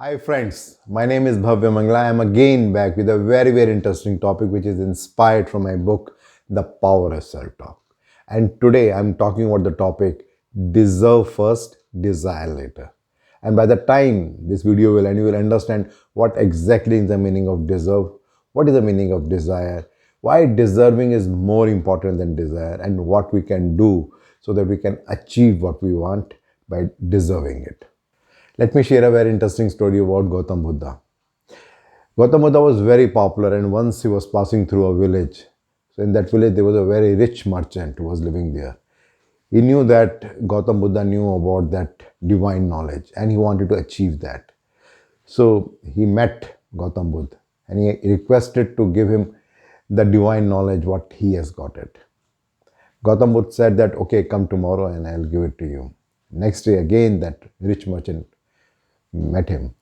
Hi friends, my name is Bhavya Mangla. I am again back with a very interesting topic which is inspired from my book, The Power of Self-Talk. And today I'm talking about the topic, deserve first, desire later. And by the time this video will end, you will understand what exactly is the meaning of deserve, what is the meaning of desire, why deserving is more important than desire, and what we can do so that we can achieve what we want by deserving it. Let me share a very interesting story about Gautam Buddha. Gautam Buddha was very popular, and once he was passing through a village. So in that village there was a very rich merchant who was living there. He knew that Gautam Buddha knew about that divine knowledge and he wanted to achieve that. So he met Gautam Buddha and he requested to give him the divine knowledge what he has got it. Gautam Buddha said that okay, come tomorrow and I'll give it to you. Next day again that rich merchant met him.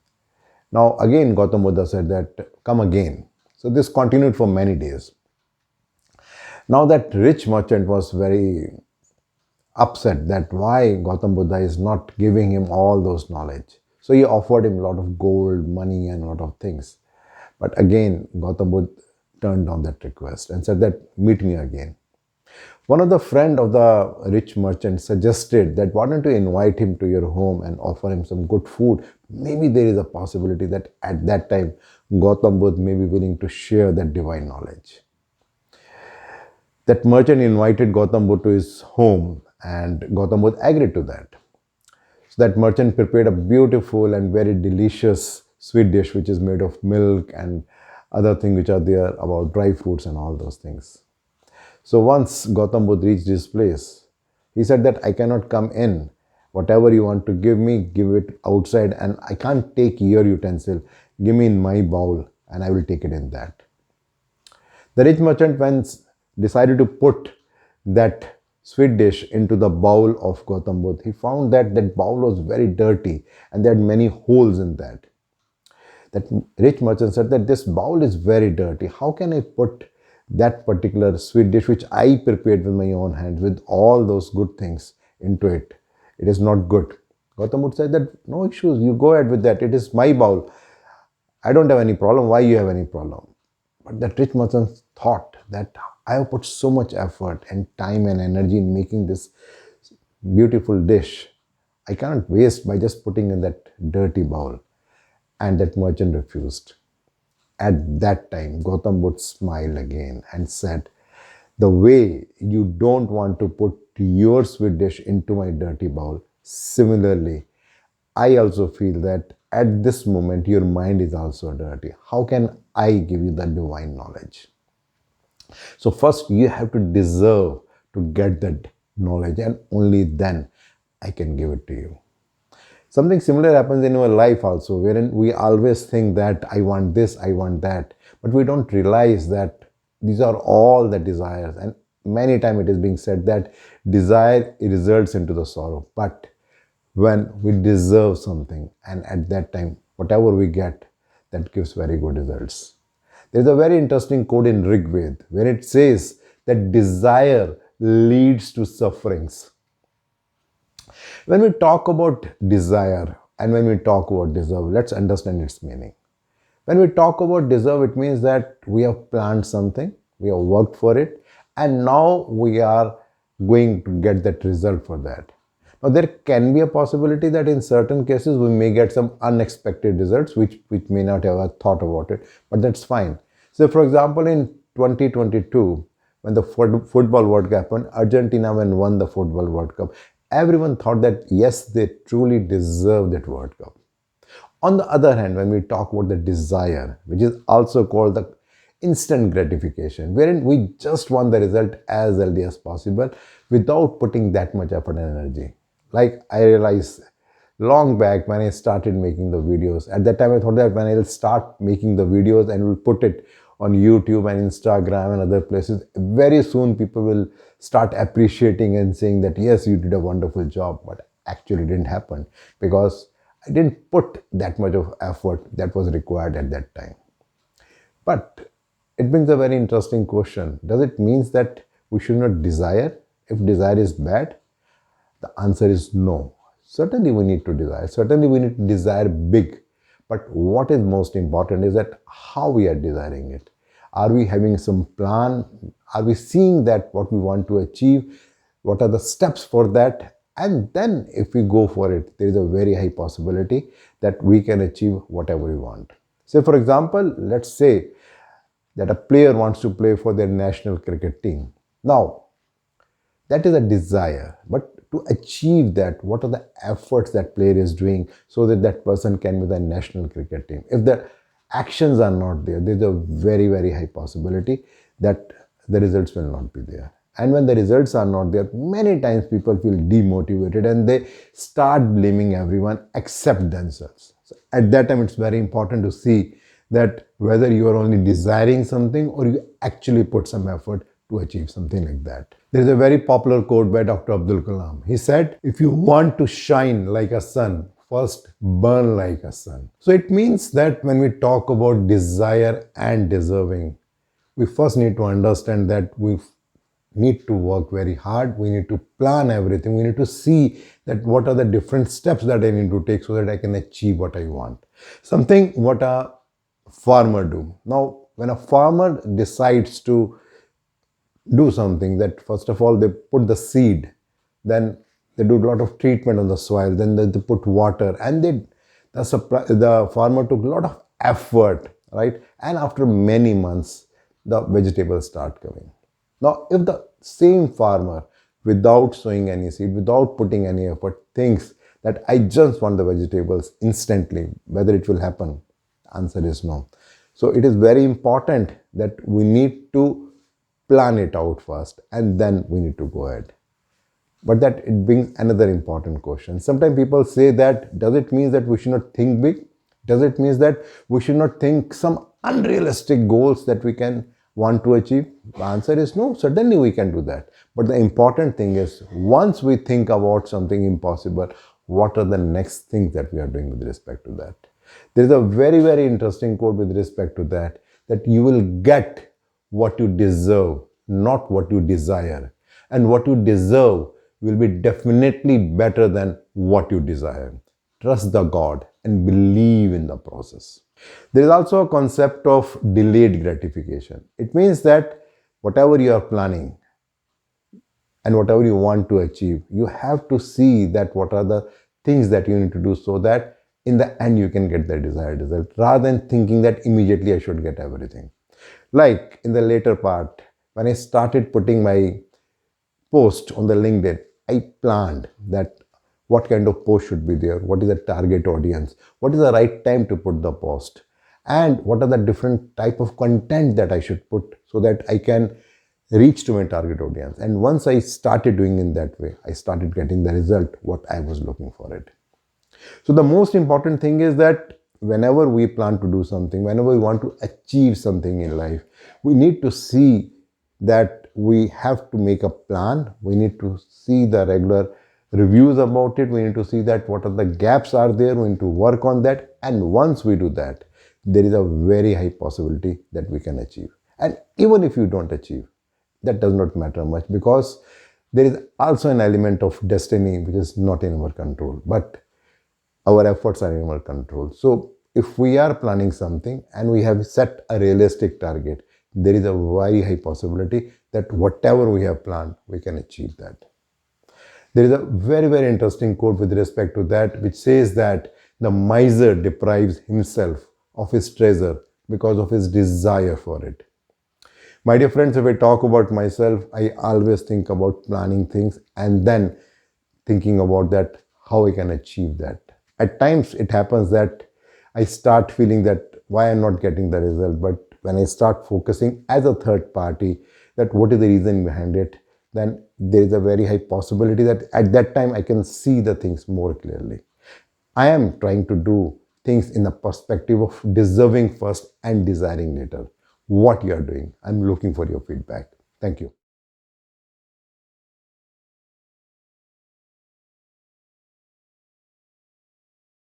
Now again Gautam Buddha said that come again. So this continued for many days. Now that rich merchant was very upset that why Gautam Buddha is not giving him all those knowledge. So he offered him a lot of gold, money and a lot of things. But again Gautam Buddha turned down that request and said that meet me again. One of the friend of the rich merchant suggested that why don't you invite him to your home and offer him some good food. Maybe there is a possibility that at that time Gautam Buddha may be willing to share that divine knowledge. That merchant invited Gautam Buddha to his home and Gautam Buddha agreed to that. So that merchant prepared a beautiful and very delicious sweet dish which is made of milk and other things which are there about dry fruits and all those things. So once Gautam Buddha reached his place, he said that I cannot come in. Whatever you want to give me, give it outside and I can't take your utensil. Give me in my bowl and I will take it in that. The rich merchant once decided to put that sweet dish into the bowl of Gautam Buddha. He found that that bowl was very dirty and there had many holes in that. That rich merchant said that this bowl is very dirty. How can I put that particular sweet dish which I prepared with my own hands with all those good things into it? It is not good. Gautam Buddha said that no issues, you go ahead with that. It is my bowl. I don't have any problem. Why you have any problem? But that rich merchant thought that I have put so much effort and time and energy in making this beautiful dish. I cannot waste by just putting in that dirty bowl. And that merchant refused. At that time, Gautam Buddha smiled again and said, the way you don't want to put your sweet dish into my dirty bowl, similarly, I also feel that at this moment your mind is also dirty. How can I give you the divine knowledge? So first you have to deserve to get that knowledge and only then I can give it to you. Something similar happens in our life also, wherein we always think that I want this, I want that, but we don't realize that these are all the desires. And many times it is being said that desire results into the sorrow. But when we deserve something and at that time, whatever we get, that gives very good results. There is a very interesting quote in Rig Veda where it says that desire leads to sufferings. When we talk about desire and when we talk about deserve, let's understand its meaning. When we talk about deserve, it means that we have planned something, we have worked for it, and now we are going to get that result for that. Now, there can be a possibility that in certain cases we may get some unexpected results which may not have thought about it, but that's fine. So, for example, in 2022, when the football World Cup happened, Argentina won the football World Cup. Everyone thought that yes, they truly deserve that World Cup. On the other hand, when we talk about the desire, which is also called the instant gratification, wherein we just want the result as early as possible without putting that much effort and energy. Like I realized long back when I started making the videos, at that time I thought that when I'll start making the videos and will put it on YouTube and Instagram and other places, very soon people will start appreciating and saying that yes, you did a wonderful job, but actually it didn't happen because I didn't put that much of effort that was required at that time. But it brings a very interesting question. Does it mean that we should not desire if desire is bad? The answer is no. Certainly we need to desire. Certainly we need to desire big. But what is most important is that how we are desiring it. Are we having some plan? Are we seeing that what we want to achieve? What are the steps for that? And then if we go for it, there is a very high possibility that we can achieve whatever we want. Say for example, let's say that a player wants to play for their national cricket team. Now, that is a desire, but to achieve that, what are the efforts that player is doing so that that person can be the national cricket team? If the actions are not there, there's a very, very high possibility that the results will not be there. And when the results are not there, many times people feel demotivated and they start blaming everyone except themselves. So at that time, it's very important to see that whether you are only desiring something or you actually put some effort to achieve something like that. There is a very popular quote by Dr. Abdul Kalam. He said, if you want to shine like a sun, first burn like a sun. So it means that when we talk about desire and deserving, we first need to understand that we need to work very hard. We need to plan everything. We need to see that what are the different steps that I need to take so that I can achieve what I want. Something what a farmer do. Now, when a farmer decides to do something, that first of all they put the seed, then they do a lot of treatment on the soil, then they put water, and the farmer took a lot of effort, right? And after many months, the vegetables start coming. Now, if the same farmer, without sowing any seed, without putting any effort, thinks that I just want the vegetables instantly, whether it will happen, answer is no. So it is very important that we need to plan it out first and then we need to go ahead. But that it brings another important question. Sometimes people say that, does it mean that we should not think big? Does it mean that we should not think some unrealistic goals that we can want to achieve? The answer is no, certainly we can do that. But the important thing is, once we think about something impossible, what are the next things that we are doing with respect to that? There is a very, very interesting quote with respect to that you will get what you deserve, not what you desire. And what you deserve will be definitely better than what you desire. Trust the God and believe in the process. There is also a concept of delayed gratification. It means that whatever you are planning and whatever you want to achieve, you have to see that what are the things that you need to do so that in the end you can get the desired result, rather than thinking that immediately I should get everything. Like in the later part, when I started putting my post on the LinkedIn, I planned that what kind of post should be there, what is the target audience, what is the right time to put the post, and what are the different type of content that I should put so that I can reach to my target audience. And once I started doing in that way, I started getting the result what I was looking for it. So the most important thing is that whenever we plan to do something, whenever we want to achieve something in life, we need to see that we have to make a plan. We need to see the regular reviews about it. We need to see that what are the gaps are there. We need to work on that. And once we do that, there is a very high possibility that we can achieve. And even if you don't achieve, that does not matter much, because there is also an element of destiny which is not in our control, but our efforts are in our control. So if we are planning something and we have set a realistic target, there is a very high possibility that whatever we have planned, we can achieve that. There is a very, very interesting quote with respect to that, which says that the miser deprives himself of his treasure because of his desire for it. My dear friends, if I talk about myself, I always think about planning things and then thinking about that, how I can achieve that. At times it happens that I start feeling that why I'm not getting the result. But when I start focusing as a third party, that what is the reason behind it, then there is a very high possibility that at that time I can see the things more clearly. I am trying to do things in the perspective of deserving first and desiring later. What you are doing, I'm looking for your feedback. Thank you.